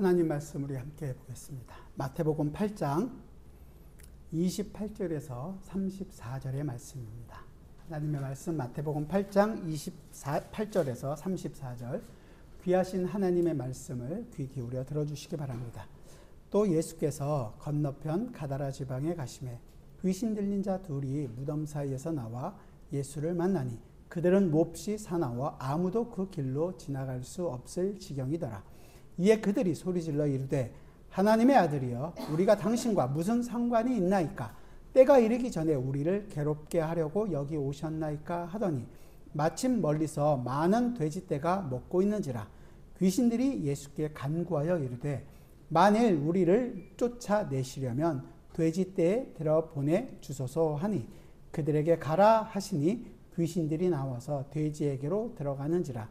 하나님 말씀 우리 함께 보겠습니다. 마태복음 8장 28절에서 34절의 말씀입니다. 하나님의 말씀 마태복음 8장 28절에서 34절 귀하신 하나님의 말씀을 귀 기울여 들어주시기 바랍니다. 또 예수께서 건너편 가다라 지방에 가시매 귀신 들린 자 둘이 무덤 사이에서 나와 예수를 만나니 그들은 몹시 사나워 아무도 그 길로 지나갈 수 없을 지경이더라. 이에 그들이 소리질러 이르되 하나님의 아들이여 우리가 당신과 무슨 상관이 있나이까? 때가 이르기 전에 우리를 괴롭게 하려고 여기 오셨나이까? 하더니 마침 멀리서 많은 돼지떼가 먹고 있는지라. 귀신들이 예수께 간구하여 이르되 만일 우리를 쫓아내시려면 돼지떼에 들어보내 주소서 하니 그들에게 가라 하시니 귀신들이 나와서 돼지에게로 들어가는지라.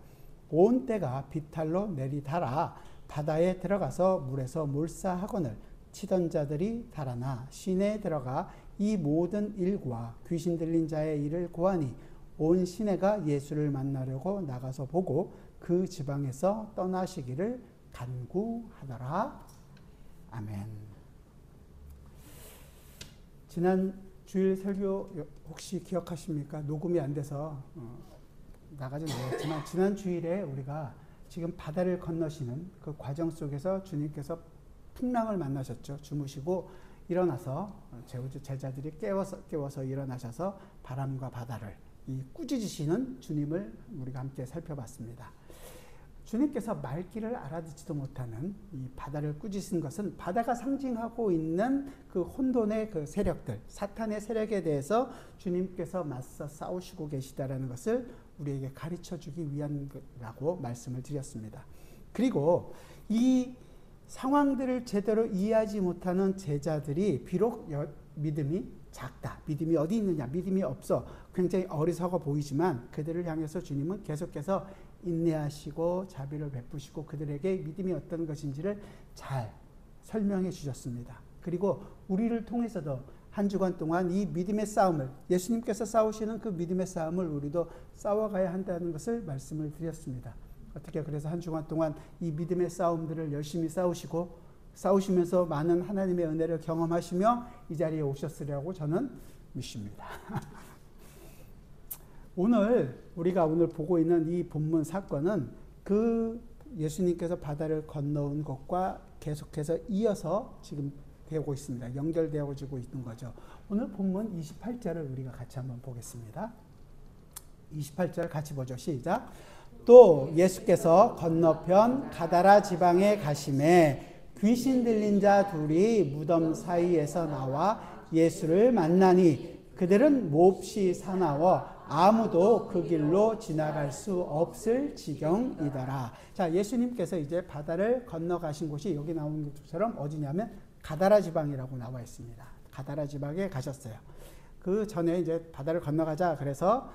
온 떼가 비탈로 내리달아 바다에 들어가서 물에서 몰사하거늘 치던 자들이 달아나 시내에 들어가 이 모든 일과 귀신 들린 자의 일을 고하니 온 시내가 예수를 만나려고 나가서 보고 그 지방에서 떠나시기를 간구하더라. 아멘. 지난 주일 설교 혹시 기억하십니까? 녹음이 안 돼서 나가진 않았지만 지난 주일에 우리가 지금 바다를 건너시는 그 과정 속에서 주님께서 풍랑을 만나셨죠. 주무시고 일어나서 제자들이 깨워서 일어나셔서 바람과 바다를 꾸짖으시는 주님을 우리가 함께 살펴봤습니다. 주님께서 말귀를 알아듣지도 못하는 이 바다를 꾸짖은 것은 바다가 상징하고 있는 그 혼돈의 그 세력들, 사탄의 세력에 대해서 주님께서 맞서 싸우시고 계시다라는 것을 우리에게 가르쳐주기 위함이라고 말씀을 드렸습니다. 그리고 이 상황들을 제대로 이해하지 못하는 제자들이 비록 믿음이 작다, 믿음이 어디 있느냐, 믿음이 없어, 굉장히 어리석어 보이지만 그들을 향해서 주님은 계속해서 인내하시고 자비를 베푸시고 그들에게 믿음이 어떤 것인지를 잘 설명해 주셨습니다. 그리고 우리를 통해서도 한 주간 동안 이 믿음의 싸움을, 예수님께서 싸우시는 그 믿음의 싸움을 우리도 싸워가야 한다는 것을 말씀을 드렸습니다. 어떻게 그래서 한 주간 동안 이 믿음의 싸움들을 열심히 싸우시면서 많은 하나님의 은혜를 경험하시며 이 자리에 오셨으리라고 저는 믿습니다. 우리가 오늘 보고 있는 이 본문 사건은 그 예수님께서 바다를 건너온 것과 계속해서 이어서 지금 되고 있습니다. 연결되어지고 있는 거죠. 오늘 본문 28절을 우리가 같이 한번 보겠습니다. 28절 같이 보죠. 시작. 또 예수께서 건너편 가다라 지방에 가시매 귀신 들린 자 둘이 무덤 사이에서 나와 예수를 만나니 그들은 몹시 사나워 아무도 그 길로 지나갈 수 없을 지경이더라. 자, 예수님께서 이제 바다를 건너가신 곳이 여기 나온 것처럼 어디냐면 가다라 지방이라고 나와 있습니다. 가다라 지방에 가셨어요. 그 전에 이제 바다를 건너가자 그래서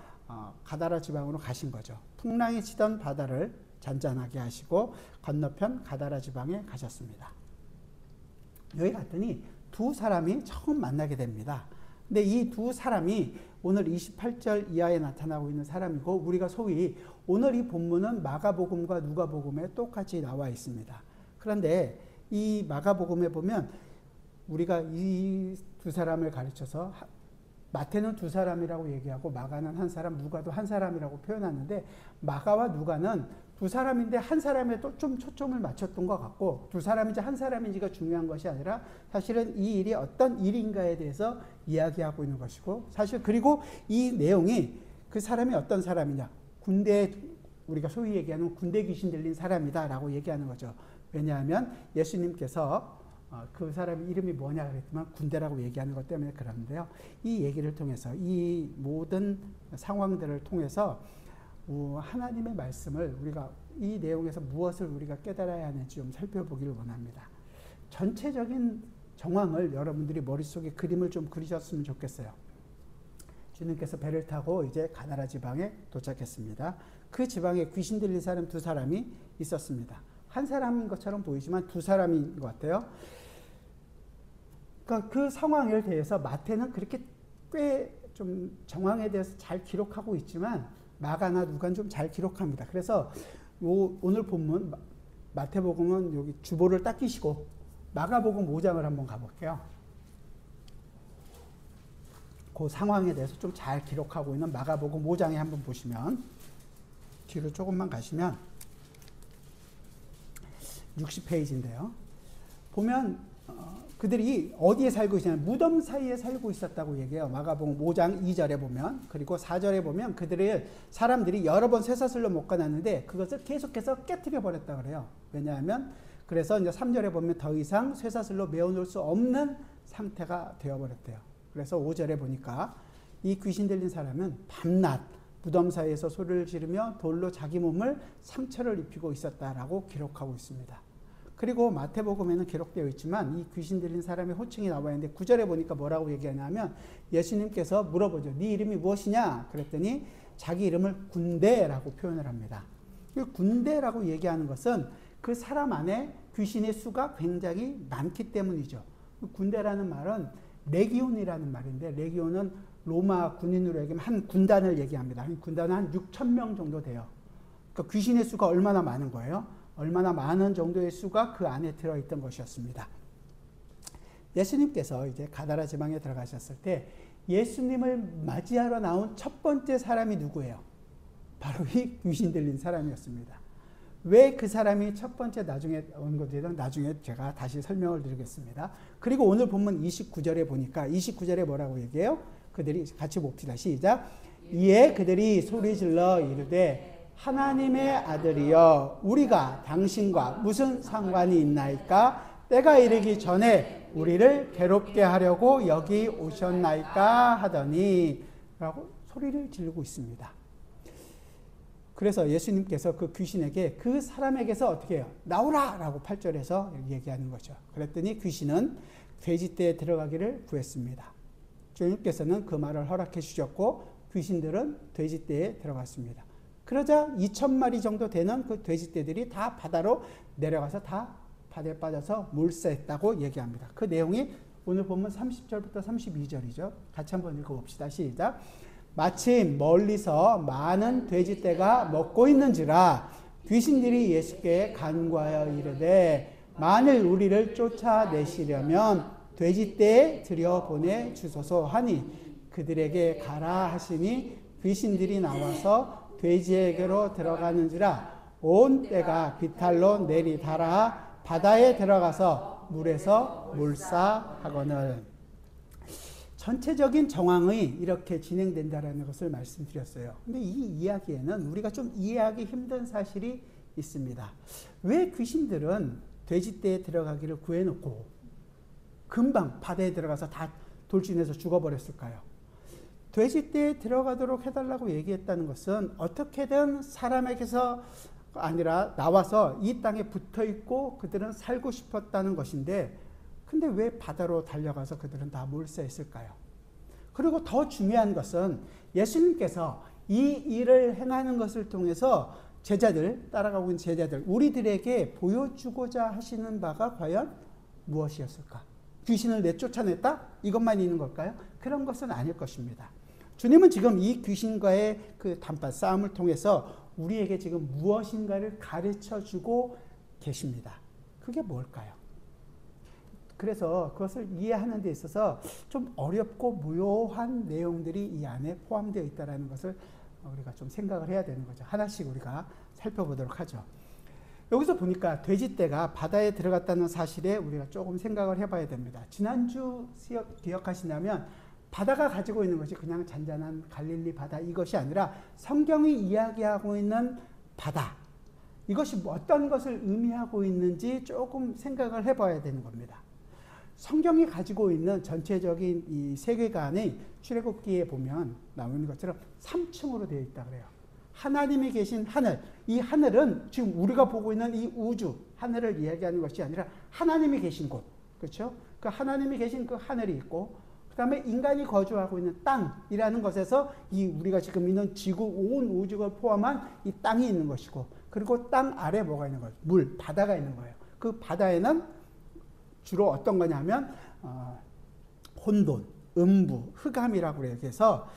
가다라 지방으로 가신 거죠. 풍랑이 치던 바다를 잔잔하게 하시고 건너편 가다라 지방에 가셨습니다. 여기 갔더니 두 사람이 처음 만나게 됩니다. 근데 이 두 사람이 오늘 28절 이하에 나타나고 있는 사람이고 우리가 소위 오늘 이 본문은 마가복음과 누가복음에 똑같이 나와 있습니다. 그런데 이 마가복음에 보면 우리가 이 두 사람을 가르쳐서 마태는 두 사람이라고 얘기하고 마가는 한 사람, 누가도 한 사람이라고 표현하는데 마가와 누가는 두 사람인데 한 사람에 또 좀 초점을 맞췄던 것 같고 두 사람인지 한 사람인지가 중요한 것이 아니라 사실은 이 일이 어떤 일인가에 대해서 이야기하고 있는 것이고 사실 그리고 이 내용이 그 사람이 어떤 사람이냐 우리가 소위 얘기하는 군대 귀신 들린 사람이다 라고 얘기하는 거죠. 왜냐하면 예수님께서 그 사람 이름이 뭐냐 그랬지만 군대라고 얘기하는 것 때문에 그러는데요. 이 얘기를 통해서 이 모든 상황들을 통해서 하나님의 말씀을 우리가 이 내용에서 무엇을 우리가 깨달아야 하는지 좀 살펴보기를 원합니다. 전체적인 정황을 여러분들이 머릿속에 그림을 좀 그리셨으면 좋겠어요. 주님께서 배를 타고 이제 가다라 지방에 도착했습니다. 그 지방에 귀신 들린 사람 두 사람이 있었습니다. 한 사람인 것처럼 보이지만 두 사람인 것 같아요. 그러니까 그 상황에 대해서 마태는 그렇게 꽤 좀 정황에 대해서 잘 기록하고 있지만 마가나 누가는 좀 잘 기록합니다. 그래서 오늘 본문 마태복음은 여기 주보를 딱 끼시고 마가복음 5장을 한번 가볼게요. 그 상황에 대해서 좀 잘 기록하고 있는 마가복음 5장에 한번 보시면, 뒤로 조금만 가시면 60페이지인데요. 보면 그들이 어디에 살고 있냐면 무덤 사이에 살고 있었다고 얘기해요. 마가복음 5장 2절에 보면. 그리고 4절에 보면 그들을 사람들이 여러 번 쇠사슬로 묶어놨는데 그것을 계속해서 깨트려 버렸다 그래요. 왜냐하면 그래서 이제 3절에 보면 더 이상 쇠사슬로 메어놓을 수 없는 상태가 되어버렸대요. 그래서 5절에 보니까 이 귀신 들린 사람은 밤낮 무덤 사이에서 소리를 지르며 돌로 자기 몸을 상처를 입히고 있었다라고 기록하고 있습니다. 그리고 마태복음에는 기록되어 있지만 이 귀신 들린 사람의 호칭이 나와 있는데 9절에 보니까 뭐라고 얘기하냐면 예수님께서 물어보죠. 네 이름이 무엇이냐? 그랬더니 자기 이름을 군대라고 표현을 합니다. 군대라고 얘기하는 것은 그 사람 안에 귀신의 수가 굉장히 많기 때문이죠. 군대라는 말은 레기온이라는 말인데, 레기온은 로마 군인으로 얘기하면 한 군단을 얘기합니다. 한 군단은 한 6,000명 정도 돼요. 그러니까 귀신의 수가 얼마나 많은 거예요? 얼마나 많은 정도의 수가 그 안에 들어있던 것이었습니다. 예수님께서 이제 가다라 지방에 들어가셨을 때 예수님을 맞이하러 나온 첫 번째 사람이 누구예요? 바로 이 귀신 들린 사람이었습니다. 왜 그 사람이 첫 번째 나중에 온 것들은 나중에 제가 다시 설명을 드리겠습니다. 그리고 오늘 본문 29절에 보니까 29절에 뭐라고 얘기해요? 그들이 같이 봅시다. 시작. 이에 그들이 소리질러 이르되 하나님의 아들이여 우리가 당신과 무슨 상관이 있나이까? 때가 이르기 전에 우리를 괴롭게 하려고 여기 오셨나이까? 하더니 라고 소리를 지르고 있습니다. 그래서 예수님께서 그 귀신에게 그 사람에게서 어떻게 해요? 나오라! 라고 8절에서 얘기하는 거죠. 그랬더니 귀신은 돼지떼에 들어가기를 구했습니다. 주님께서는 그 말을 허락해 주셨고 귀신들은 돼지떼에 들어갔습니다. 그러자 2,000마리 정도 되는 그 돼지떼들이 다 바다로 내려가서 다 바다에 빠져서 물새했다고 얘기합니다. 그 내용이 오늘 보면 30절부터 32절이죠. 같이 한번 읽어봅시다. 시작. 마침 멀리서 많은 돼지떼가 먹고 있는지라 귀신들이 예수께 간구하여 이르되 만일 우리를 쫓아내시려면 돼지떼에 들여보내 주소서 하니 그들에게 가라 하시니 귀신들이 나와서 돼지에게로 들어가는지라 온 떼가 비탈로 내리달아 바다에 들어가서 물에서 물사하거늘. 전체적인 정황이 이렇게 진행된다라는 것을 말씀드렸어요. 근데 이 이야기에는 우리가 좀 이해하기 힘든 사실이 있습니다. 왜 귀신들은 돼지떼에 들어가기를 구해놓고 금방 바다에 들어가서 다 돌진해서 죽어버렸을까요? 돼지떼에 들어가도록 해달라고 얘기했다는 것은 어떻게든 사람에게서 아니라 나와서 이 땅에 붙어있고 그들은 살고 싶었다는 것인데, 근데 왜 바다로 달려가서 그들은 다 몰사했을까요? 그리고 더 중요한 것은 예수님께서 이 일을 행하는 것을 통해서 제자들, 따라가고 있는 제자들, 우리들에게 보여주고자 하시는 바가 과연 무엇이었을까? 귀신을 내쫓아냈다? 이것만 있는 걸까요? 그런 것은 아닐 것입니다. 주님은 지금 이 귀신과의 그 단판 싸움을 통해서 우리에게 지금 무엇인가를 가르쳐주고 계십니다. 그게 뭘까요? 그래서 그것을 이해하는 데 있어서 좀 어렵고 무효한 내용들이 이 안에 포함되어 있다는 것을 우리가 좀 생각을 해야 되는 거죠. 하나씩 우리가 살펴보도록 하죠. 여기서 보니까 돼지떼가 바다에 들어갔다는 사실에 우리가 조금 생각을 해봐야 됩니다. 지난주 기억하시냐면 바다가 가지고 있는 것이 그냥 잔잔한 갈릴리 바다 이것이 아니라 성경이 이야기하고 있는 바다, 이것이 어떤 것을 의미하고 있는지 조금 생각을 해봐야 되는 겁니다. 성경이 가지고 있는 전체적인 이 세계관이 출애굽기에 보면 나오는 것처럼 3층으로 되어 있다 그래요. 하나님이 계신 하늘, 이 하늘은 지금 우리가 보고 있는 이 우주, 하늘을 이야기하는 것이 아니라 하나님이 계신 곳, 그렇죠? 그 하나님이 계신 그 하늘이 있고, 그 다음에 인간이 거주하고 있는 땅이라는 것에서 이 우리가 지금 있는 지구, 온 우주를 포함한 이 땅이 있는 것이고, 그리고 땅 아래 뭐가 있는 거예요? 물, 바다가 있는 거예요. 그 바다에는 주로 어떤 거냐면 혼돈, 음부, 흑암이라고 얘기해서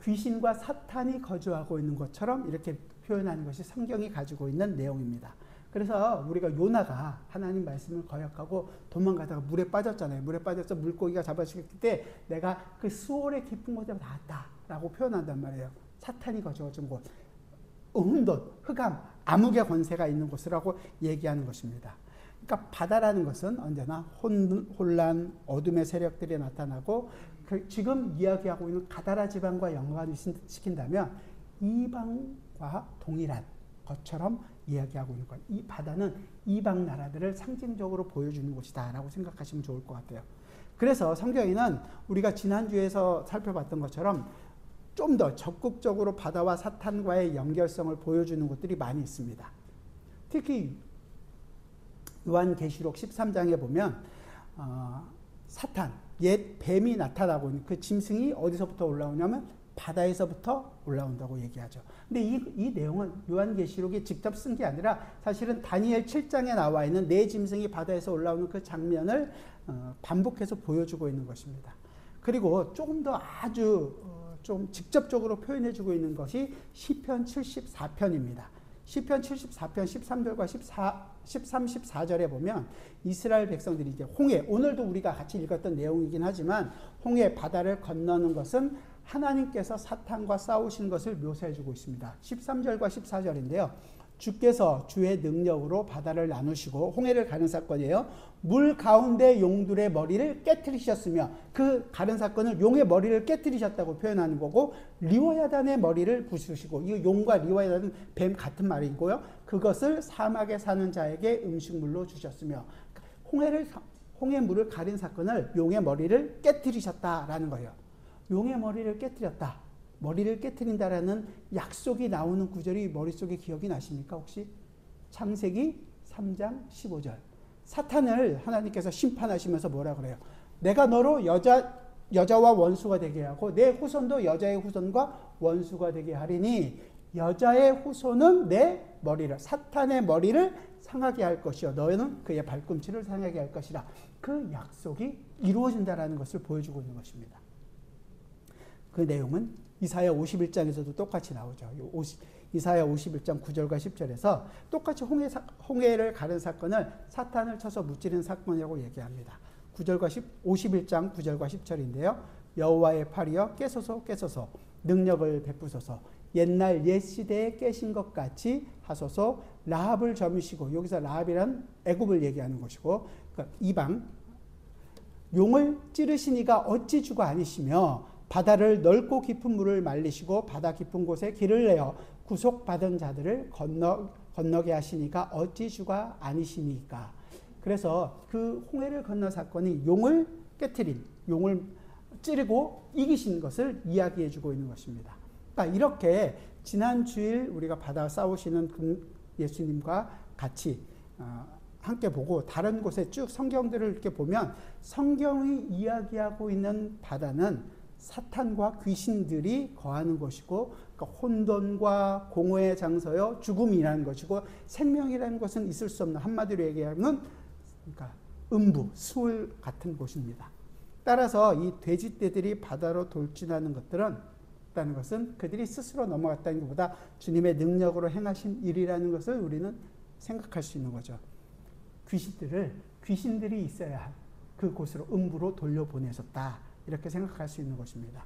귀신과 사탄이 거주하고 있는 것처럼 이렇게 표현하는 것이 성경이 가지고 있는 내용입니다. 그래서 우리가 요나가 하나님 말씀을 거역하고 도망가다가 물에 빠졌잖아요. 물에 빠져서 물고기가 잡아주겠을 때 내가 그 수월의 깊은 곳에 닿았다라고 표현한단 말이에요. 사탄이 거주어준 곳, 혼돈, 흑암, 암흑의 권세가 있는 곳이라고 얘기하는 것입니다. 그러니까 바다라는 것은 언제나 혼란, 어둠의 세력들이 나타나고 지금 이야기하고 있는 가다라 지방과 연관을 시킨다면 이방과 동일한 것처럼 이야기하고 있는 것. 이 바다는 이방 나라들을 상징적으로 보여주는 곳이다라고 생각하시면 좋을 것 같아요. 그래서 성경에는 우리가 지난주에서 살펴봤던 것처럼 좀 더 적극적으로 바다와 사탄과의 연결성을 보여주는 것들이 많이 있습니다. 특히 요한계시록 13장에 보면 사탄, 옛 뱀이 나타나고 있는 그 짐승이 어디서부터 올라오냐면 바다에서부터 올라온다고 얘기하죠. 근데 이 내용은 요한계시록이 직접 쓴 게 아니라 사실은 다니엘 7장에 나와 있는 네 짐승이 바다에서 올라오는 그 장면을 반복해서 보여주고 있는 것입니다. 그리고 조금 더 아주 좀 직접적으로 표현해주고 있는 것이 시편 74편입니다. 시편 74편 13절과 13, 14절에 보면 이스라엘 백성들이 이제 홍해, 오늘도 우리가 같이 읽었던 내용이긴 하지만 홍해 바다를 건너는 것은 하나님께서 사탄과 싸우신 것을 묘사해주고 있습니다. 13절과 14절인데요. 주께서 주의 능력으로 바다를 나누시고 홍해를 가는 사건이에요. 물 가운데 용들의 머리를 깨트리셨으며 그 가는 사건을 용의 머리를 깨트리셨다고 표현하는 거고 리워야단의 머리를 부수시고 이 용과 리워야단은 뱀 같은 말이고요. 그것을 사막에 사는 자에게 음식물로 주셨으며 홍해 물을 가린 사건을 용의 머리를 깨트리셨다라는 거예요. 용의 머리를 깨트렸다. 머리를 깨트린다라는 약속이 나오는 구절이 머릿속에 기억이 나십니까 혹시? 창세기 3장 15절. 사탄을 하나님께서 심판하시면서 뭐라 그래요? 내가 너로 여자와 원수가 되게 하고 내 후손도 여자의 후손과 원수가 되게 하리니 여자의 후손은 내 머리를 사탄의 머리를 상하게 할 것이요 너희는 그의 발꿈치를 상하게 할 것이라. 그 약속이 이루어진다라는 것을 보여주고 있는 것입니다. 그 내용은 이사야 51장에서도 똑같이 나오죠. 이사야 51장 9절과 10절에서 똑같이 홍해를 가른 사건을 사탄을 쳐서 무찌른 사건이라고 얘기합니다. 51장 9절과 10절인데요. 여호와의 팔이여 깨소서 깨소서 능력을 베푸소서 옛날 옛 시대에 깨신 것 같이 하소서. 라합을 저미시고 여기서 라합이란 애굽을 얘기하는 것이고 그러니까 이방 용을 찌르시니가 어찌 주가 아니시며 바다를 넓고 깊은 물을 말리시고 바다 깊은 곳에 길을 내어 구속받은 자들을 건너게 하시니까 어찌 주가 아니시니까. 그래서 그 홍해를 건너 사건이 용을 깨트린, 용을 찌르고 이기신 것을 이야기해 주고 있는 것입니다. 그러니까 이렇게 지난 주일 우리가 바다 싸우시는 예수님과 같이 함께 보고 다른 곳에 쭉 성경들을 이렇게 보면 성경이 이야기하고 있는 바다는 사탄과 귀신들이 거하는 것이고 그러니까 혼돈과 공허의 장소요 죽음이라는 것이고 생명이라는 것은 있을 수 없는 한마디로 얘기하면 그러니까 음부, 수울 같은 곳입니다. 따라서 이 돼지떼들이 바다로 돌진하는 것은 그들이 스스로 넘어갔다는 것보다 주님의 능력으로 행하신 일이라는 것을 우리는 생각할 수 있는 거죠. 귀신들이 있어야 할 그곳으로 음부로 돌려보내셨다. 이렇게 생각할 수 있는 것입니다.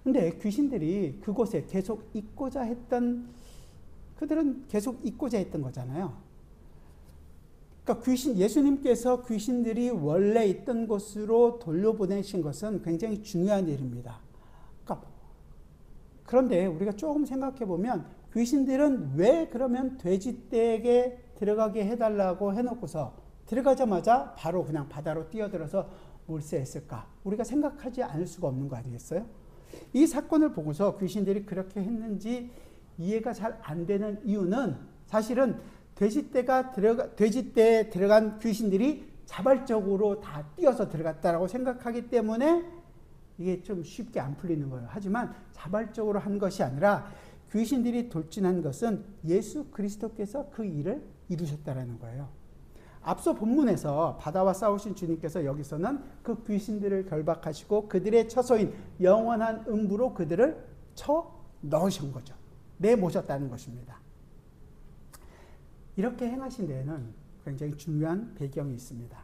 근데 귀신들이 그곳에 계속 있고자 했던, 그들은 계속 있고자 했던 거잖아요. 그러니까 예수님께서 귀신들이 원래 있던 곳으로 돌려보내신 것은 굉장히 중요한 일입니다. 그런데 우리가 조금 생각해 보면 귀신들은 왜 그러면 돼지떼에게 들어가게 해달라고 해놓고서 들어가자마자 바로 그냥 바다로 뛰어들어서 몰세했을까? 우리가 생각하지 않을 수가 없는 거 아니겠어요? 이 사건을 보고서 귀신들이 그렇게 했는지 이해가 잘 안 되는 이유는 사실은 돼지떼에 들어간 귀신들이 자발적으로 다 뛰어서 들어갔다라고 생각하기 때문에 이게 좀 쉽게 안 풀리는 거예요. 하지만 자발적으로 한 것이 아니라 귀신들이 돌진한 것은 예수 그리스도께서 그 일을 이루셨다라는 거예요. 앞서 본문에서 바다와 싸우신 주님께서 여기서는 그 귀신들을 결박하시고 그들의 처소인 영원한 음부로 그들을 쳐 넣으신 거죠. 내모셨다는 것입니다. 이렇게 행하신 데에는 굉장히 중요한 배경이 있습니다.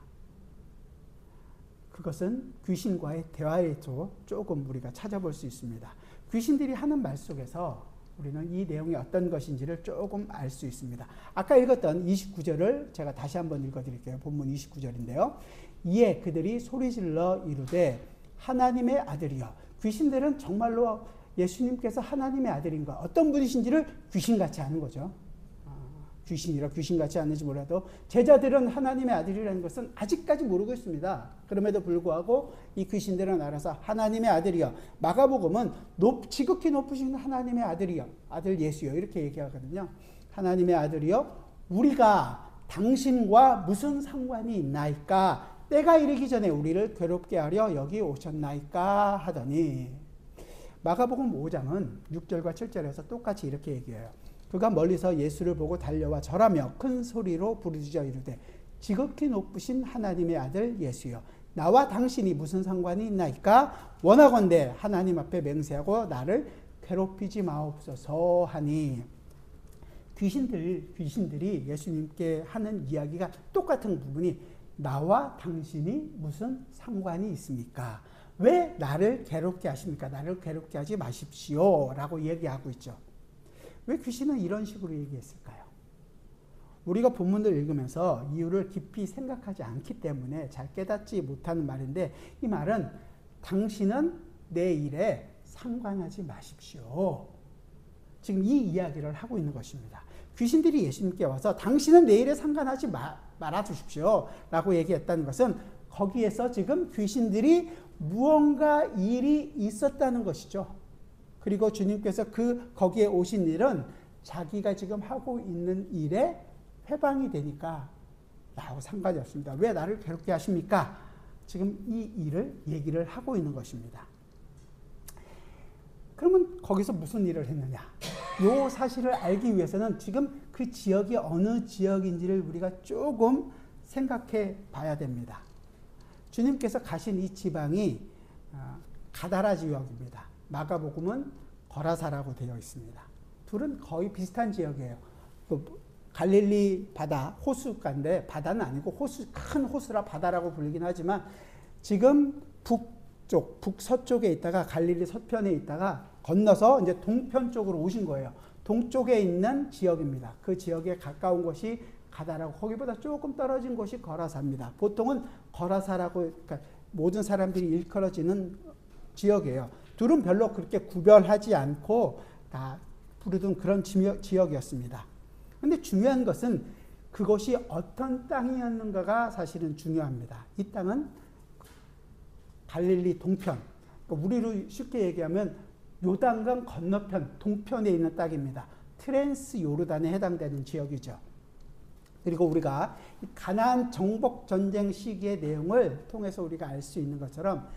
그것은 귀신과의 대화에서 조금 우리가 찾아볼 수 있습니다. 귀신들이 하는 말 속에서 우리는 이 내용이 어떤 것인지를 조금 알 수 있습니다. 아까 읽었던 29절을 제가 다시 한번 읽어드릴게요. 본문 29절인데요. 이에 그들이 소리질러 이르되 하나님의 아들이여. 귀신들은 정말로 예수님께서 하나님의 아들인가, 어떤 분이신지를 귀신같이 아는 거죠. 귀신이라 귀신같이 아는지 몰라도 제자들은 하나님의 아들이라는 것은 아직까지 모르고 있습니다. 그럼에도 불구하고 이 귀신들은 알아서 하나님의 아들이여. 마가복음은 지극히 높으신 하나님의 아들이여, 아들 예수여, 이렇게 얘기하거든요. 하나님의 아들이여, 우리가 당신과 무슨 상관이 있나이까? 때가 이르기 전에 우리를 괴롭게 하려 여기 오셨나이까? 하더니, 마가복음 5장은 6절과 7절에서 똑같이 이렇게 얘기해요. 그가 멀리서 예수를 보고 달려와 절하며 큰 소리로 부르짖어 이르되 지극히 높으신 하나님의 아들 예수여, 나와 당신이 무슨 상관이 있나이까? 원하건대 하나님 앞에 맹세하고 나를 괴롭히지 마옵소서 하니, 귀신들이 예수님께 하는 이야기가 똑같은 부분이, 나와 당신이 무슨 상관이 있습니까? 왜 나를 괴롭게 하십니까? 나를 괴롭게 하지 마십시오 라고 얘기하고 있죠. 왜 귀신은 이런 식으로 얘기했을까요? 우리가 본문을 읽으면서 이유를 깊이 생각하지 않기 때문에 잘 깨닫지 못하는 말인데, 이 말은 당신은 내 일에 상관하지 마십시오. 지금 이 이야기를 하고 있는 것입니다. 귀신들이 예수님께 와서 당신은 내 일에 상관하지 말아주십시오 라고 얘기했다는 것은 거기에서 지금 귀신들이 무언가 일이 있었다는 것이죠. 그리고 주님께서 거기에 오신 일은 자기가 지금 하고 있는 일에 해방이 되니까 나하고 상관이 없습니다. 왜 나를 괴롭게 하십니까? 지금 이 일을 얘기를 하고 있는 것입니다. 그러면 거기서 무슨 일을 했느냐? 이 사실을 알기 위해서는 지금 그 지역이 어느 지역인지를 우리가 조금 생각해 봐야 됩니다. 주님께서 가신 이 지방이 가다라 지역입니다. 마가복음은 거라사라고 되어 있습니다. 둘은 거의 비슷한 지역이에요. 갈릴리 바다, 호수가인데, 바다는 아니고 큰 호수라 바다라고 불리긴 하지만, 지금 북서쪽에 있다가 갈릴리 서편에 있다가 건너서 이제 동편 쪽으로 오신 거예요. 동쪽에 있는 지역입니다. 그 지역에 가까운 곳이 가다라고, 거기보다 조금 떨어진 곳이 거라사입니다. 보통은 거라사라고, 그러니까 모든 사람들이 일컬어지는 지역이에요. 둘은 별로 그렇게 구별하지 않고 다 부르던 그런 지역이었습니다. 그런데 중요한 것은 그것이 어떤 땅이었는가가 사실은 중요합니다. 이 땅은 갈릴리 동편, 그러니까 우리로 쉽게 얘기하면 요단강 건너편, 동편에 있는 땅입니다. 트랜스 요르단에 해당되는 지역이죠. 그리고 우리가 가나안 정복 전쟁 시기의 내용을 통해서 우리가 알 수 있는 것처럼,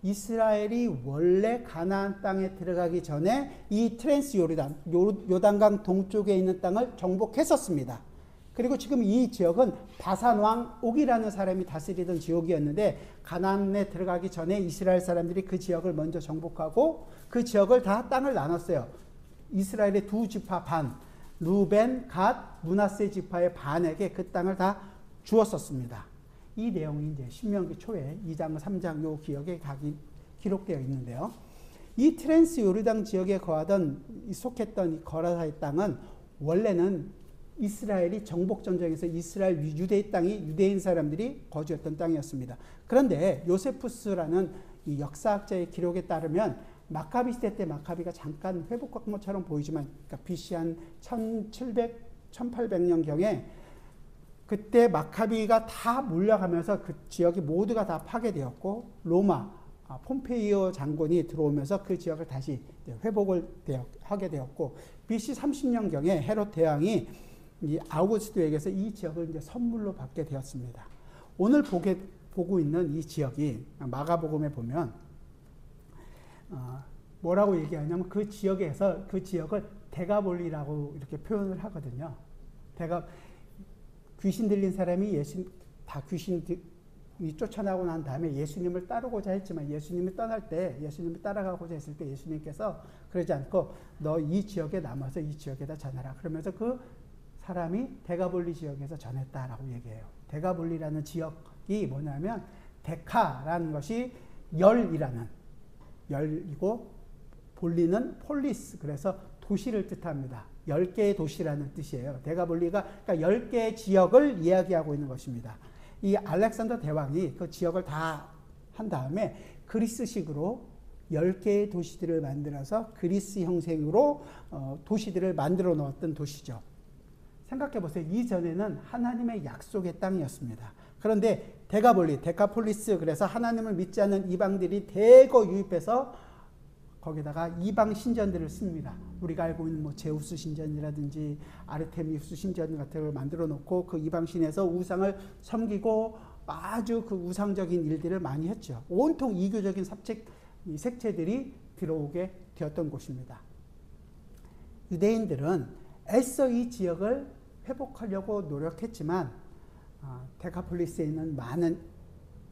이스라엘이 원래 가나안 땅에 들어가기 전에 이 트랜스 요단강 동쪽에 있는 땅을 정복했었습니다. 그리고 지금 이 지역은 바산 왕 옥이라는 사람이 다스리던 지역이었는데, 가나안에 들어가기 전에 이스라엘 사람들이 그 지역을 먼저 정복하고 그 지역을 다 땅을 나눴어요. 이스라엘의 두 지파 반, 루벤, 갓, 므낫세 지파의 반에게 그 땅을 다 주었었습니다. 이 내용이 이제 신명기 초에 2장, 3장 요 기억에 기록되어 있는데요. 이 트랜스 요르단 지역에 속했던 이 거라사의 땅은 원래는 이스라엘이 정복 전쟁에서 이스라엘 유대의 땅이 유대인 사람들이 거주했던 땅이었습니다. 그런데 요세푸스라는 이 역사학자의 기록에 따르면 마카비 시대 때 마카비가 잠깐 회복한 것처럼 보이지만, 그러니까 BC 한 1700, 1800년경에 그때 마카비가 다 몰려가면서 그 지역이 모두가 다 파괴되었고, 로마 폼페이오 장군이 들어오면서 그 지역을 다시 회복을 하게 되었고, BC 30년경에 헤롯 대왕이 이 아우구스토에게서 이 지역을 이제 선물로 받게 되었습니다. 오늘 보고 있는 이 지역이 마가복음에 보면 뭐라고 얘기하냐면, 그 지역에서 그 지역을 데가볼리라고 이렇게 표현을 하거든요. 귀신 들린 사람이 다 귀신이 쫓아나고 난 다음에 예수님을 따르고자 했지만, 예수님이 떠날 때, 예수님을 따라가고자 했을 때 예수님께서 그러지 않고 너 이 지역에 남아서 이 지역에다 전하라 그러면서 그 사람이 데가볼리 지역에서 전했다라고 얘기해요. 데가볼리라는 지역이 뭐냐면 데카라는 것이 열이라는 열이고 볼리는 폴리스 그래서 도시를 뜻합니다. 10개의 도시라는 뜻이에요. 데가볼리가 그러니까 10개의 지역을 이야기하고 있는 것입니다. 이 알렉산더 대왕이 그 지역을 다 한 다음에 그리스식으로 10개의 도시들을 만들어서 그리스 형식으로 도시들을 만들어 놓았던 도시죠. 생각해 보세요. 이전에는 하나님의 약속의 땅이었습니다. 그런데 데가볼리, 데카폴리스 그래서 하나님을 믿지 않는 이방들이 대거 유입해서 거기다가 이방 신전들을 씁니다. 우리가 알고 있는 뭐 제우스 신전이라든지 아르테미우스 신전 같은 걸 만들어 놓고 그 이방 신에서 우상을 섬기고 아주 그 우상적인 일들을 많이 했죠. 온통 이교적인 색채들이 들어오게 되었던 곳입니다. 유대인들은 애써 이 지역을 회복하려고 노력했지만 데카폴리스에 있는 많은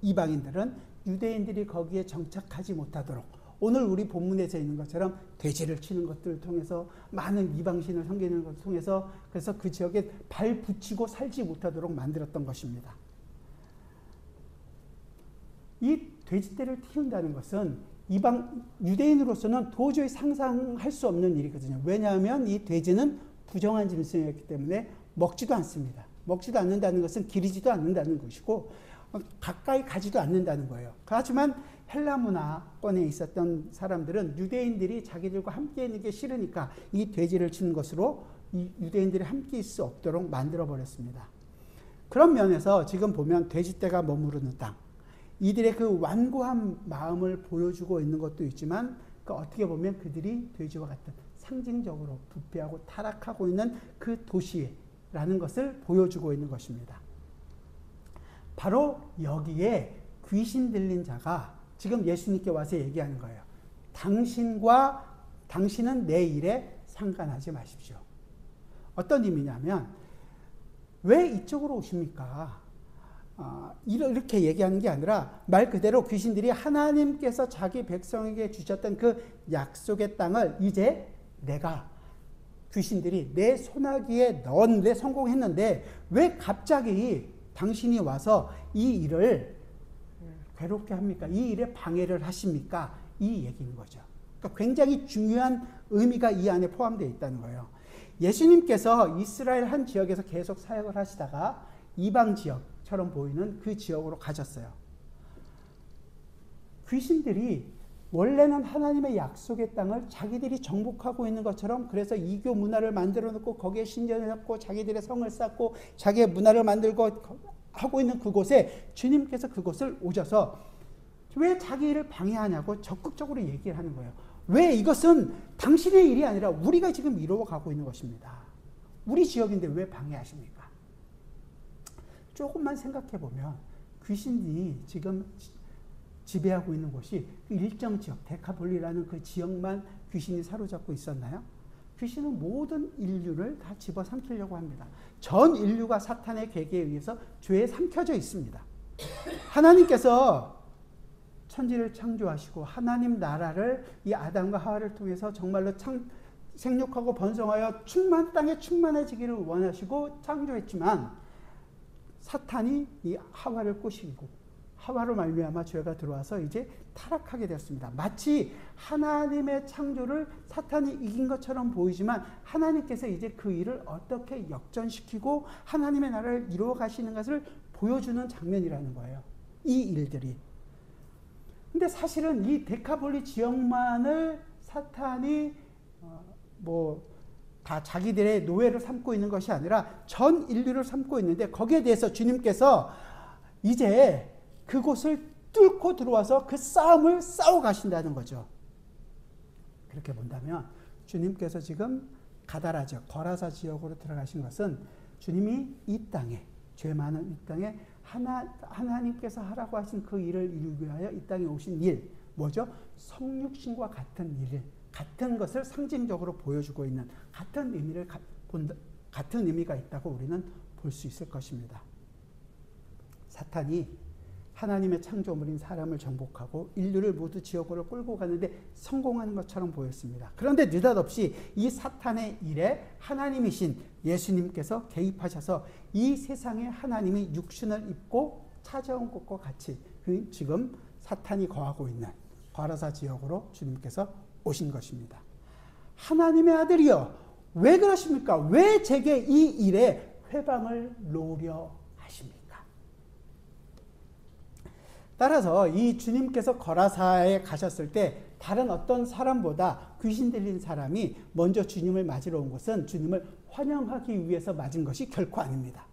이방인들은 유대인들이 거기에 정착하지 못하도록 오늘 우리 본문에서 있는 것처럼 돼지를 치는 것들을 통해서 많은 이방신을 섬기는 것을 통해서 그래서 그 지역에 발 붙이고 살지 못하도록 만들었던 것입니다. 이 돼지떼를 틔운다는 것은 이방 유대인으로서는 도저히 상상할 수 없는 일이거든요. 왜냐하면 이 돼지는 부정한 짐승이었기 때문에 먹지도 않습니다. 먹지도 않는다는 것은 기르지도 않는다는 것이고 가까이 가지도 않는다는 거예요. 하지만 헬라 문화권에 있었던 사람들은 유대인들이 자기들과 함께 있는 게 싫으니까 이 돼지를 치는 것으로 이 유대인들이 함께 있을 수 없도록 만들어 버렸습니다. 그런 면에서 지금 보면 돼지떼가 머무르는 땅, 이들의 그 완고한 마음을 보여주고 있는 것도 있지만 그 어떻게 보면 그들이 돼지와 같은 상징적으로 부패하고 타락하고 있는 그 도시라는 것을 보여주고 있는 것입니다. 바로 여기에 귀신 들린 자가 지금 예수님께 와서 얘기하는 거예요. 당신은 내 일에 상관하지 마십시오. 어떤 의미냐면 왜 이쪽으로 오십니까? 이렇게 얘기하는 게 아니라 말 그대로 귀신들이 하나님께서 자기 백성에게 주셨던 그 약속의 땅을 이제 내가 귀신들이 내 손아귀에 넣었는데 성공했는데 왜 갑자기 당신이 와서 이 일을 괴롭게 합니까? 이 일에 방해를 하십니까? 이 얘기인 거죠. 그러니까 굉장히 중요한 의미가 이 안에 포함되어 있다는 거예요. 예수님께서 이스라엘 한 지역에서 계속 사역을 하시다가 이방 지역처럼 보이는 그 지역으로 가셨어요. 귀신들이 원래는 하나님의 약속의 땅을 자기들이 정복하고 있는 것처럼 그래서 이교 문화를 만들어 놓고 거기에 신전을 잡고 자기들의 성을 쌓고 자기의 문화를 만들고 하고 있는 그곳에 주님께서 그곳을 오셔서 왜 자기 일을 방해하냐고 적극적으로 얘기를 하는 거예요. 왜 이것은 당신의 일이 아니라 우리가 지금 이루어가고 있는 것입니다. 우리 지역인데 왜 방해하십니까? 조금만 생각해 보면 귀신이 지금 지배하고 있는 곳이 그 일정 지역, 데카볼리라는 그 지역만 귀신이 사로잡고 있었나요? 귀신은 모든 인류를 다 집어삼키려고 합니다. 전 인류가 사탄의 계계에 의해서 죄에 삼켜져 있습니다. 하나님께서 천지를 창조하시고 하나님 나라를 이 아담과 하와를 통해서 정말로 생육하고 번성하여 땅에 충만해지기를 원하시고 창조했지만 사탄이 이 하와를 꼬시고 하와로 말미암아 죄가 들어와서 이제 타락하게 되었습니다. 마치 하나님의 창조를 사탄이 이긴 것처럼 보이지만 하나님께서 이제 그 일을 어떻게 역전시키고 하나님의 나라를 이루어 가시는 것을 보여주는 장면이라는 거예요. 이 일들이. 근데 사실은 이 데카볼리 지역만을 사탄이 다 자기들의 노예를 삼고 있는 것이 아니라 전 인류를 삼고 있는데 거기에 대해서 주님께서 이제 그곳을 뚫고 들어와서 그 싸움을 싸워 가신다는 거죠. 그렇게 본다면 주님께서 지금 가다라 지역, 거라사 지역으로 들어가신 것은 주님이 이 땅에, 죄 많은 이 땅에 하나님께서 하라고 하신 그 일을 이루기 위하여 이 땅에 오신 일, 뭐죠? 성육신과 같은 일, 같은 것을 상징적으로 보여주고 있는 같은 같은 의미가 있다고 우리는 볼 수 있을 것입니다. 사탄이 하나님의 창조물인 사람을 정복하고 인류를 모두 지옥으로 끌고 가는데 성공하는 것처럼 보였습니다. 그런데 느닷없이 이 사탄의 일에 하나님이신 예수님께서 개입하셔서 이 세상에 하나님이 육신을 입고 찾아온 것과 같이 지금 사탄이 거하고 있는 거라사 지역으로 주님께서 오신 것입니다. 하나님의 아들이여, 왜 그러십니까? 왜 제게 이 일에 회방을 놓으려 하십니까? 따라서 이 주님께서 거라사에 가셨을 때 다른 어떤 사람보다 귀신 들린 사람이 먼저 주님을 맞으러 온 것은 주님을 환영하기 위해서 맞은 것이 결코 아닙니다.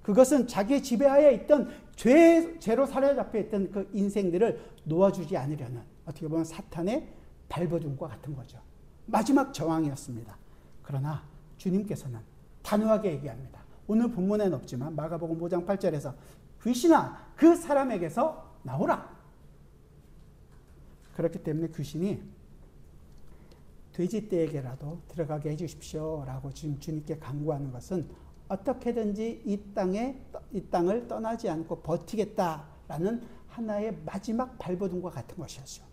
그것은 자기의 지배하에 있던 죄로 사로잡혀 있던 그 인생들을 놓아주지 않으려는, 어떻게 보면 사탄의 발버둥과 같은 거죠. 마지막 저항이었습니다. 그러나 주님께서는 단호하게 얘기합니다. 오늘 본문에는 없지만 마가복음 5장 8절에서 귀신아, 그 사람에게서 나오라. 그렇기 때문에 귀신이 돼지떼에게라도 들어가게 해주십시오 라고 지금 주님께 강구하는 것은 어떻게든지 이 땅을 떠나지 않고 버티겠다라는 하나의 마지막 발버둥과 같은 것이었죠.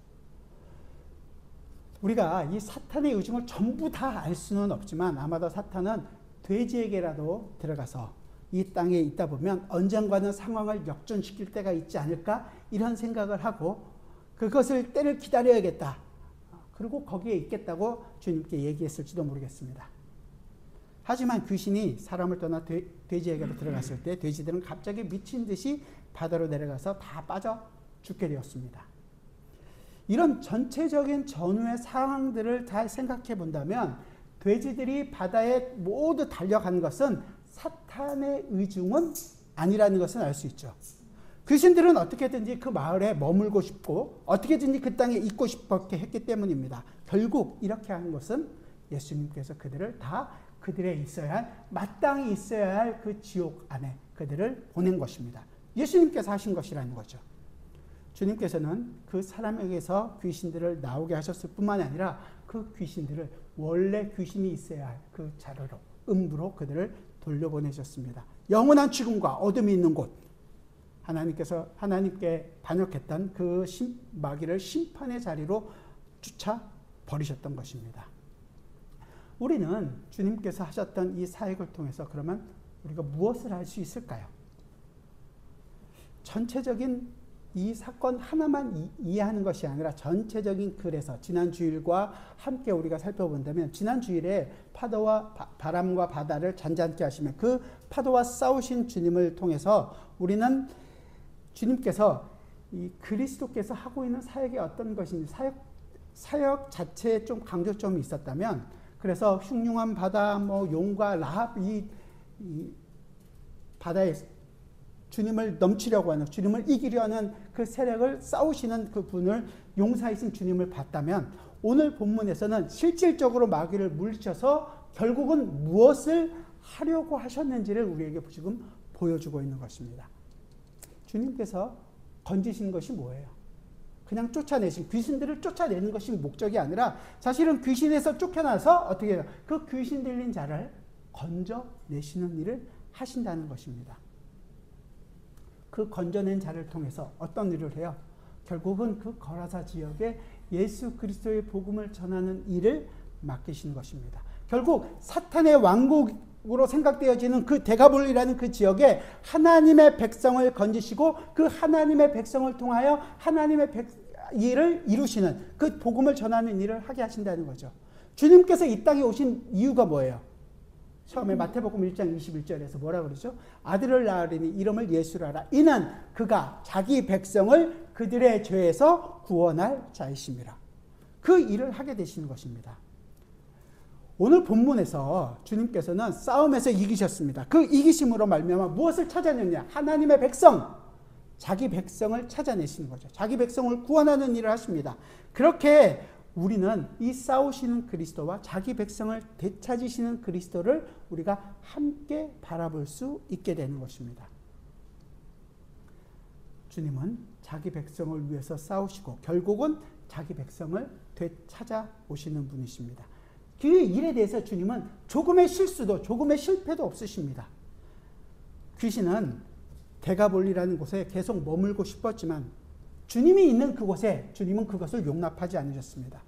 우리가 이 사탄의 의중을 전부 다 알 수는 없지만 아마도 사탄은 돼지에게라도 들어가서 이 땅에 있다 보면 언젠가는 상황을 역전시킬 때가 있지 않을까, 이런 생각을 하고 그것을 때를 기다려야겠다, 그리고 거기에 있겠다고 주님께 얘기했을지도 모르겠습니다. 하지만 귀신이 사람을 떠나 돼지에게로 들어갔을 때 돼지들은 갑자기 미친 듯이 바다로 내려가서 다 빠져 죽게 되었습니다. 이런 전체적인 전후의 상황들을 다 생각해 본다면 돼지들이 바다에 모두 달려간 것은 사탄의 의중은 아니라는 것을 알 수 있죠. 귀신들은 어떻게든지 그 마을에 머물고 싶고 어떻게든지 그 땅에 있고 싶었게 했기 때문입니다. 결국 이렇게 한 것은 예수님께서 그들을 다 그들의 있어야 할, 마땅히 있어야 할 그 지옥 안에 그들을 보낸 것입니다. 예수님께서 하신 것이라는 거죠. 주님께서는 그 사람에게서 귀신들을 나오게 하셨을 뿐만 아니라 그 귀신들을 원래 귀신이 있어야 할 그 자리로, 음부로 그들을 돌려보내셨습니다. 영원한 죽음과 어둠이 있는 곳, 하나님께 반역했던 그 마귀를 심판의 자리로 쫓아 버리셨던 것입니다. 우리는 주님께서 하셨던 이 사역을 통해서 그러면 우리가 무엇을 할 수 있을까요? 전체적인 이 사건 하나만 이해하는 것이 아니라 전체적인 글에서 지난 주일과 함께 우리가 살펴본다면, 지난 주일에 파도와 바람과 바다를 잔잔케 하시며 그 파도와 싸우신 주님을 통해서 우리는 주님께서 이 그리스도께서 하고 있는 사역이 어떤 것인지, 사역 자체에 좀 강조점이 있었다면, 그래서 흉흉한 바다, 용과 라합, 이 바다에 주님을 넘치려고 하는, 주님을 이기려는 그 세력을 싸우시는 그 분을, 용사이신 주님을 봤다면, 오늘 본문에서는 실질적으로 마귀를 물리쳐서 결국은 무엇을 하려고 하셨는지를 우리에게 지금 보여주고 있는 것입니다. 주님께서 건지신 것이 뭐예요? 그냥 쫓아내신, 귀신들을 쫓아내는 것이 목적이 아니라 사실은 귀신에서 쫓겨나서 어떻게 해요? 그 귀신 들린 자를 건져내시는 일을 하신다는 것입니다. 그 건져낸 자를 통해서 어떤 일을 해요? 결국은 그 거라사 지역에 예수 그리스도의 복음을 전하는 일을 맡기신 것입니다. 결국 사탄의 왕국으로 생각되어지는 그 데가볼이라는 그 지역에 하나님의 백성을 건지시고 그 하나님의 백성을 통하여 하나님의 일을 이루시는, 그 복음을 전하는 일을 하게 하신다는 거죠. 주님께서 이 땅에 오신 이유가 뭐예요? 처음에 마태복음 1장 21절에서 뭐라 그러죠? 아들을 낳으리니 이름을 예수라 하라. 이는 그가 자기 백성을 그들의 죄에서 구원할 자이심이라. 그 일을 하게 되시는 것입니다. 오늘 본문에서 주님께서는 싸움에서 이기셨습니다. 그 이기심으로 말미암아 무엇을 찾아냈냐? 하나님의 백성, 자기 백성을 찾아내시는 거죠. 자기 백성을 구원하는 일을 하십니다. 그렇게 우리는 이 싸우시는 그리스도와 자기 백성을 되찾으시는 그리스도를 우리가 함께 바라볼 수 있게 되는 것입니다. 주님은 자기 백성을 위해서 싸우시고 결국은 자기 백성을 되찾아오시는 분이십니다. 그 일에 대해서 주님은 조금의 실수도 조금의 실패도 없으십니다. 귀신은 대가볼리라는 곳에 계속 머물고 싶었지만 주님이 있는 그곳에 주님은 그것을 용납하지 않으셨습니다.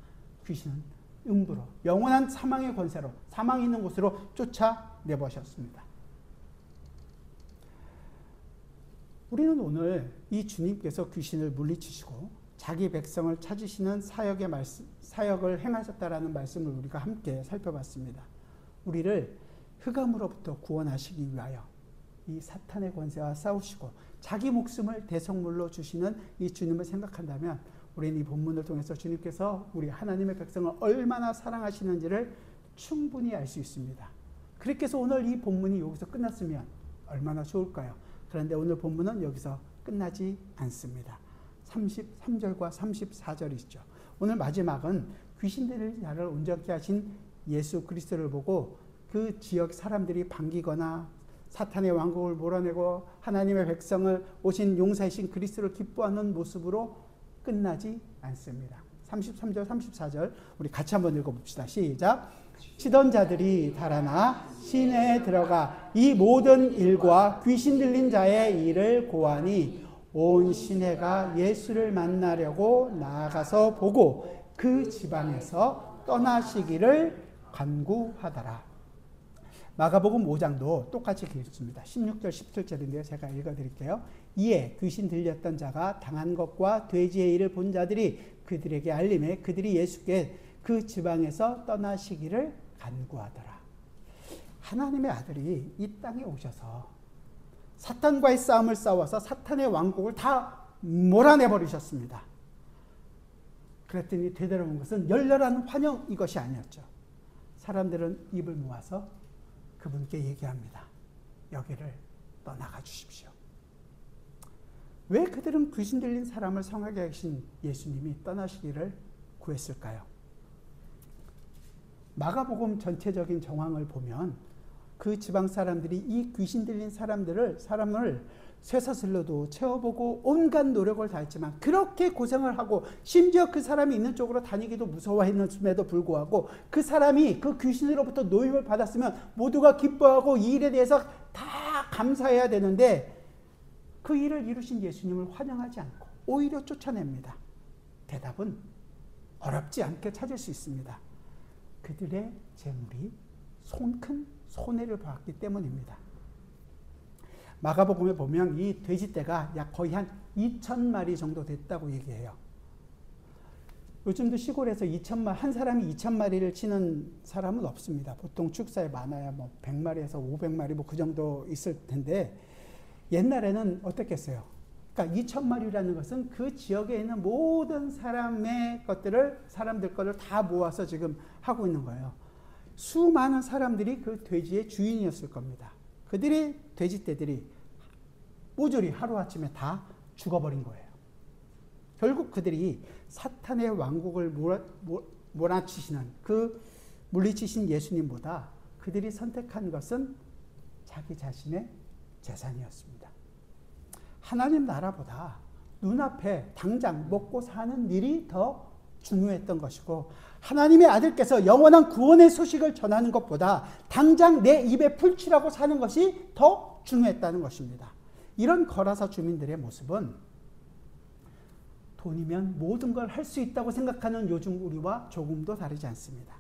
귀신은 음부로, 영원한 사망의 권세로, 사망이 있는 곳으로 쫓아내버셨습니다. 우리는 오늘 이 주님께서 귀신을 물리치시고 자기 백성을 찾으시는 사역을 행하셨다라는 말씀을 우리가 함께 살펴봤습니다. 우리를 흑암으로부터 구원하시기 위하여 이 사탄의 권세와 싸우시고 자기 목숨을 대성물로 주시는 이 주님을 생각한다면 우리는 이 본문을 통해서 주님께서 우리 하나님의 백성을 얼마나 사랑하시는지를 충분히 알 수 있습니다. 그렇게 해서 오늘 이 본문이 여기서 끝났으면 얼마나 좋을까요? 그런데 오늘 본문은 여기서 끝나지 않습니다. 33절과 34절이죠. 오늘 마지막은 귀신 들린 자를 온전케 하신 예수 그리스도를 보고 그 지역 사람들이 반기거나 사탄의 왕국을 몰아내고 하나님의 백성을 오신 용사이신 그리스도를 기뻐하는 모습으로 끝나지 않습니다. 33절, 34절 우리 같이 한번 읽어봅시다. 시작. 치던 자들이 달아나 시내에 들어가 이 모든 일과 귀신 들린 자의 일을 고하니 온 시내가 예수를 만나려고 나아가서 보고 그 지방에서 떠나시기를 간구하더라. 마가복음 5장도 똑같이 읽습니다. 16절 17절인데요. 제가 읽어드릴게요. 이에 귀신 들렸던 자가 당한 것과 돼지의 일을 본 자들이 그들에게 알림해 그들이 예수께 그 지방에서 떠나시기를 간구하더라. 하나님의 아들이 이 땅에 오셔서 사탄과의 싸움을 싸워서 사탄의 왕국을 다 몰아내버리셨습니다. 그랬더니 되돌아온 것은 열렬한 환영 이것이 아니었죠. 사람들은 입을 모아서 그분께 얘기합니다. 여기를 떠나가 주십시오. 왜 그들은 귀신 들린 사람을 성하게 하신 예수님이 떠나시기를 구했을까요? 마가복음 전체적인 정황을 보면 그 지방 사람들이 이 귀신 들린 사람을 쇠사슬로도 채워보고 온갖 노력을 다했지만 그렇게 고생을 하고 심지어 그 사람이 있는 쪽으로 다니기도 무서워했음에도 불구하고 그 사람이 그 귀신으로부터 노임을 받았으면 모두가 기뻐하고 이 일에 대해서 다 감사해야 되는데 그 일을 이루신 예수님을 환영하지 않고 오히려 쫓아냅니다. 대답은 어렵지 않게 찾을 수 있습니다. 그들의 재물이 큰 손해를 봤기 때문입니다. 마가복음에 보면 이 돼지떼가 약 거의 한 2,000마리 정도 됐다고 얘기해요. 요즘도 시골에서 한 사람이 2,000마리를 치는 사람은 없습니다. 보통 축사에 많아야 100마리에서 500마리 그 정도 있을 텐데 옛날에는 어떻겠어요? 그러니까 2,000마리라는 것은 그 지역에 있는 모든 사람들 거를 다 모아서 지금 하고 있는 거예요. 수많은 사람들이 그 돼지의 주인이었을 겁니다. 그들의 돼지떼들이 모조리 하루아침에 다 죽어버린 거예요. 결국 그들이 사탄의 왕국을 몰아치시는 그 물리치신 예수님보다 그들이 선택한 것은 자기 자신의 재산이었습니다. 하나님 나라보다 눈앞에 당장 먹고 사는 일이 더 중요했던 것이고 하나님의 아들께서 영원한 구원의 소식을 전하는 것보다 당장 내 입에 풀칠하고 사는 것이 더 중요했다는 것입니다. 이런 거라사 주민들의 모습은 돈이면 모든 걸 할 수 있다고 생각하는 요즘 우리와 조금도 다르지 않습니다.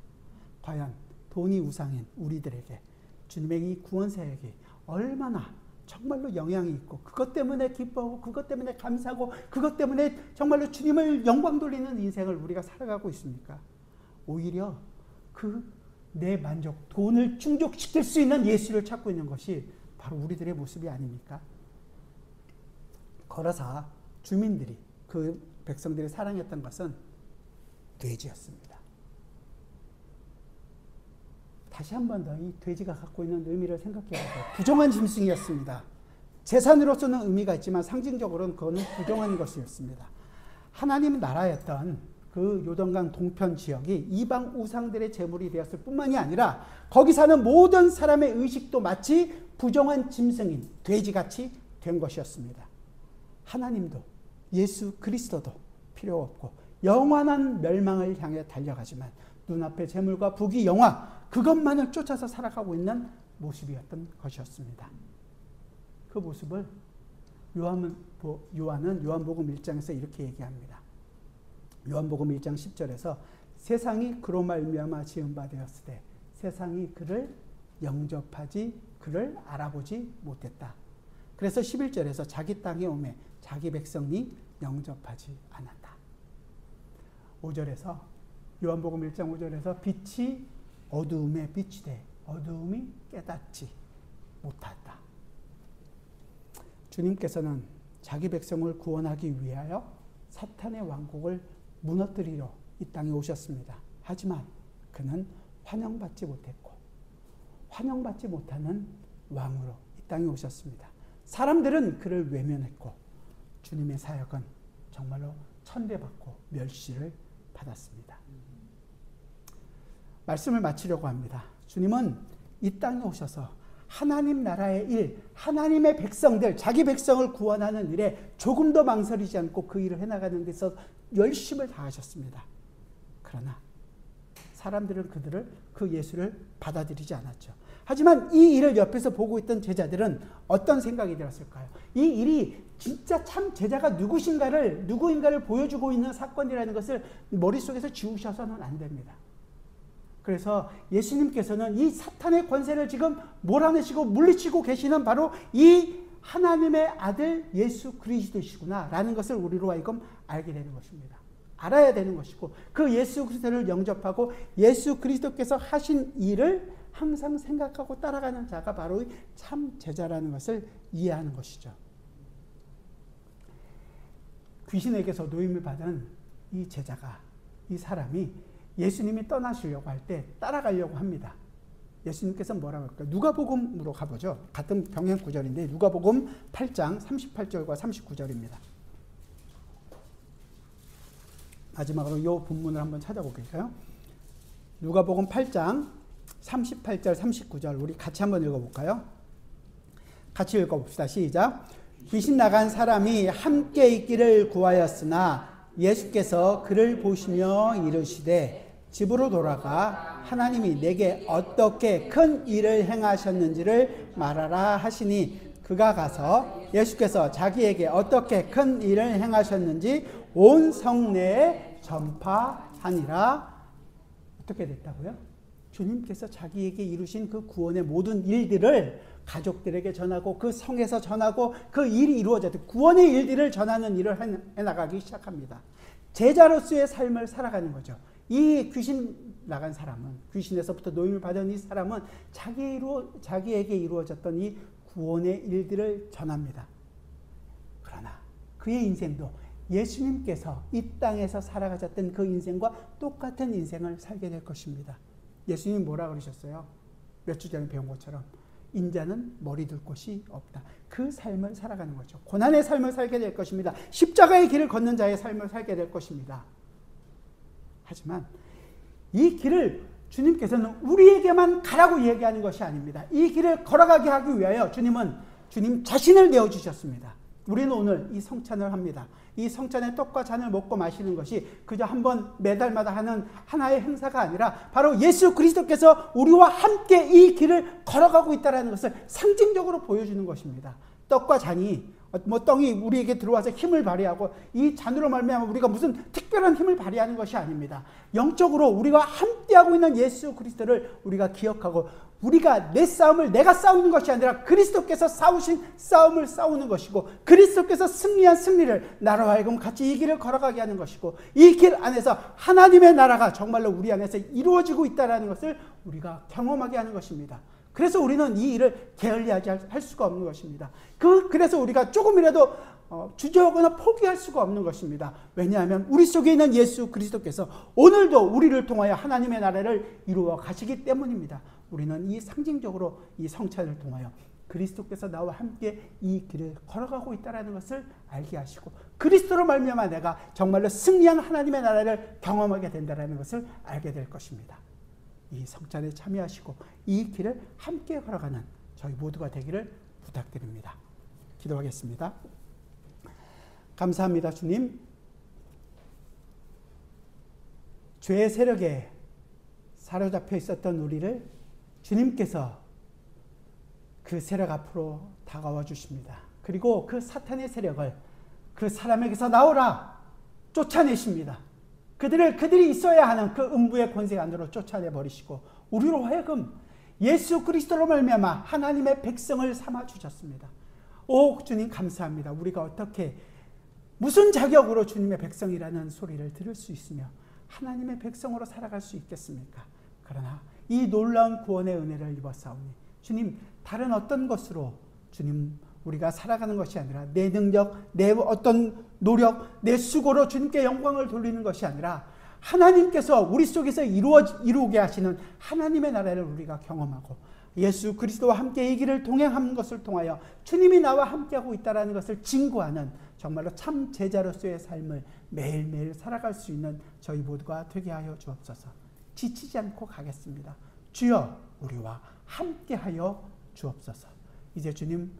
과연 돈이 우상인 우리들에게 주님의 이 구원 사역이 얼마나 정말로 영향이 있고 그것 때문에 기뻐하고 그것 때문에 감사하고 그것 때문에 정말로 주님을 영광 돌리는 인생을 우리가 살아가고 있습니까? 오히려 그 내 만족, 돈을 충족시킬 수 있는 예수를 찾고 있는 것이 바로 우리들의 모습이 아닙니까? 거라사 주민들이 그 백성들이 사랑했던 것은 돼지였습니다. 다시 한 번 더 이 돼지가 갖고 있는 의미를 생각해보세요. 부정한 짐승이었습니다. 재산으로서는 의미가 있지만 상징적으로는 그거는 부정한 것이었습니다. 하나님 나라였던 그 요단강 동편 지역이 이방 우상들의 제물이 되었을 뿐만이 아니라 거기 사는 모든 사람의 의식도 마치 부정한 짐승인 돼지같이 된 것이었습니다. 하나님도 예수 그리스도도 필요 없고 영원한 멸망을 향해 달려가지만 눈앞의 재물과 부귀 영화 그것만을 쫓아서 살아가고 있는 모습이었던 것이었습니다. 그 모습을 요한은 요한복음 1장에서 이렇게 얘기합니다. 요한복음 1장 10절에서 세상이 그로 말미암아 지은 바 되었으되 세상이 그를 영접하지 그를 알아보지 못했다. 그래서 11절에서 자기 땅에 오매 자기 백성이 영접하지 않았다. 5절에서 요한복음 1장 5절에서 빛이 어두움에 비치되 어두움이 깨닫지 못했다. 주님께서는 자기 백성을 구원하기 위하여 사탄의 왕국을 무너뜨리러 이 땅에 오셨습니다. 하지만 그는 환영받지 못했고 환영받지 못하는 왕으로 이 땅에 오셨습니다. 사람들은 그를 외면했고 주님의 사역은 정말로 천대받고 멸시를 받았습니다. 말씀을 마치려고 합니다. 주님은 이 땅에 오셔서 하나님 나라의 일, 하나님의 백성들, 자기 백성을 구원하는 일에 조금도 망설이지 않고 그 일을 해나가는 데서 열심을 다하셨습니다. 그러나 사람들은 그 예수를 받아들이지 않았죠. 하지만 이 일을 옆에서 보고 있던 제자들은 어떤 생각이 들었을까요? 이 일이 진짜 참 제자가 누구인가를 보여주고 있는 사건이라는 것을 머릿속에서 지우셔서는 안 됩니다. 그래서 예수님께서는 이 사탄의 권세를 지금 몰아내시고 물리치고 계시는 바로 이 하나님의 아들 예수 그리스도시구나 라는 것을 우리로 하여금 알게 되는 것입니다. 알아야 되는 것이고 그 예수 그리스도를 영접하고 예수 그리스도께서 하신 일을 항상 생각하고 따라가는 자가 바로 참 제자라는 것을 이해하는 것이죠. 귀신에게서 노임을 받은 이 제자가, 이 사람이 예수님이 떠나시려고 할 때 따라가려고 합니다. 예수님께서 뭐라고 할까요? 누가복음으로 가보죠. 같은 병행 구절인데 누가복음 8장 38절과 39절입니다. 마지막으로 이 본문을 한번 찾아볼까요? 누가복음 8장 38절 39절 우리 같이 한번 읽어볼까요? 같이 읽어봅시다. 시작. 귀신 나간 사람이 함께 있기를 구하였으나 예수께서 그를 보시며 이르시되 집으로 돌아가 하나님이 내게 어떻게 큰 일을 행하셨는지를 말하라 하시니 그가 가서 예수께서 자기에게 어떻게 큰 일을 행하셨는지 온 성내에 전파하니라. 어떻게 됐다고요? 주님께서 자기에게 이루신 그 구원의 모든 일들을 가족들에게 전하고 그 성에서 전하고 그 일이 이루어졌던 구원의 일들을 전하는 일을 해나가기 시작합니다. 제자로서의 삶을 살아가는 거죠. 이 귀신 나간 사람은, 귀신에서부터 노임을 받은 이 사람은 자기에게 이루어졌던 이 구원의 일들을 전합니다. 그러나 그의 인생도 예수님께서 이 땅에서 살아가셨던 그 인생과 똑같은 인생을 살게 될 것입니다. 예수님이 뭐라 그러셨어요? 몇 주 전에 배운 것처럼 인자는 머리 둘 곳이 없다. 그 삶을 살아가는 거죠. 고난의 삶을 살게 될 것입니다. 십자가의 길을 걷는 자의 삶을 살게 될 것입니다. 하지만 이 길을 주님께서는 우리에게만 가라고 얘기하는 것이 아닙니다. 이 길을 걸어가게 하기 위하여 주님은 주님 자신을 내어주셨습니다. 우리는 오늘 이 성찬을 합니다. 이 성찬의 떡과 잔을 먹고 마시는 것이 그저 한번 매달마다 하는 하나의 행사가 아니라 바로 예수 그리스도께서 우리와 함께 이 길을 걸어가고 있다는 것을 상징적으로 보여주는 것입니다. 떡과 잔이 떡이 우리에게 들어와서 힘을 발휘하고 이 잔으로 말미암아 우리가 무슨 특별한 힘을 발휘하는 것이 아닙니다. 영적으로 우리가 함께하고 있는 예수 그리스도를 우리가 기억하고 우리가 내 싸움을 내가 싸우는 것이 아니라 그리스도께서 싸우신 싸움을 싸우는 것이고 그리스도께서 승리한 승리를 나로 하여금 같이 이 길을 걸어가게 하는 것이고 이 길 안에서 하나님의 나라가 정말로 우리 안에서 이루어지고 있다는 것을 우리가 경험하게 하는 것입니다. 그래서 우리는 이 일을 게을리하지 할 수가 없는 것입니다. 그래서 우리가 조금이라도 주저하거나 포기할 수가 없는 것입니다. 왜냐하면 우리 속에 있는 예수 그리스도께서 오늘도 우리를 통하여 하나님의 나라를 이루어 가시기 때문입니다. 우리는 이 상징적으로 이 성찬을 통하여 그리스도께서 나와 함께 이 길을 걸어가고 있다는 것을 알게 하시고 그리스도로 말미암아 내가 정말로 승리한 하나님의 나라를 경험하게 된다는 것을 알게 될 것입니다. 이 성찬에 참여하시고 이 길을 함께 걸어가는 저희 모두가 되기를 부탁드립니다. 기도하겠습니다. 감사합니다. 주님, 죄의 세력에 사로잡혀 있었던 우리를 주님께서 그 세력 앞으로 다가와 주십니다. 그리고 그 사탄의 세력을 그 사람에게서 나오라 쫓아내십니다. 그들이 있어야 하는 그 음부의 권세 안으로 쫓아내 버리시고 우리로 하여금 예수 그리스도로 말미암아 하나님의 백성을 삼아 주셨습니다. 오 주님 감사합니다. 우리가 어떻게 무슨 자격으로 주님의 백성이라는 소리를 들을 수 있으며 하나님의 백성으로 살아갈 수 있겠습니까? 그러나 이 놀라운 구원의 은혜를 입었사오니 주님 다른 어떤 것으로 주님 우리가 살아가는 것이 아니라 내 능력, 내 어떤 노력, 내 수고로 주님께 영광을 돌리는 것이 아니라 하나님께서 우리 속에서 이루게 하시는 하나님의 나라를 우리가 경험하고 예수 그리스도와 함께 이 길을 동행하는 것을 통하여 주님이 나와 함께하고 있다는 것을 증거하는 정말로 참 제자로서의 삶을 매일매일 살아갈 수 있는 저희 모두가 되게 하여 주옵소서. 지치지 않고 가겠습니다. 주여 우리와 함께하여 주옵소서. 이제 주님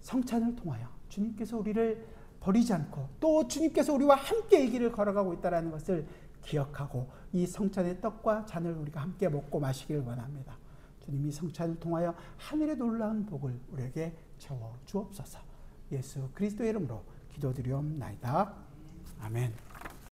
성찬을 통하여 주님께서 우리를 버리지 않고 또 주님께서 우리와 함께 이 길을 걸어가고 있다는 것을 기억하고 이 성찬의 떡과 잔을 우리가 함께 먹고 마시기를 원합니다. 주님이 성찬을 통하여 하늘의 놀라운 복을 우리에게 채워 주옵소서. 예수 그리스도의 이름으로 기도드리옵나이다. 아멘.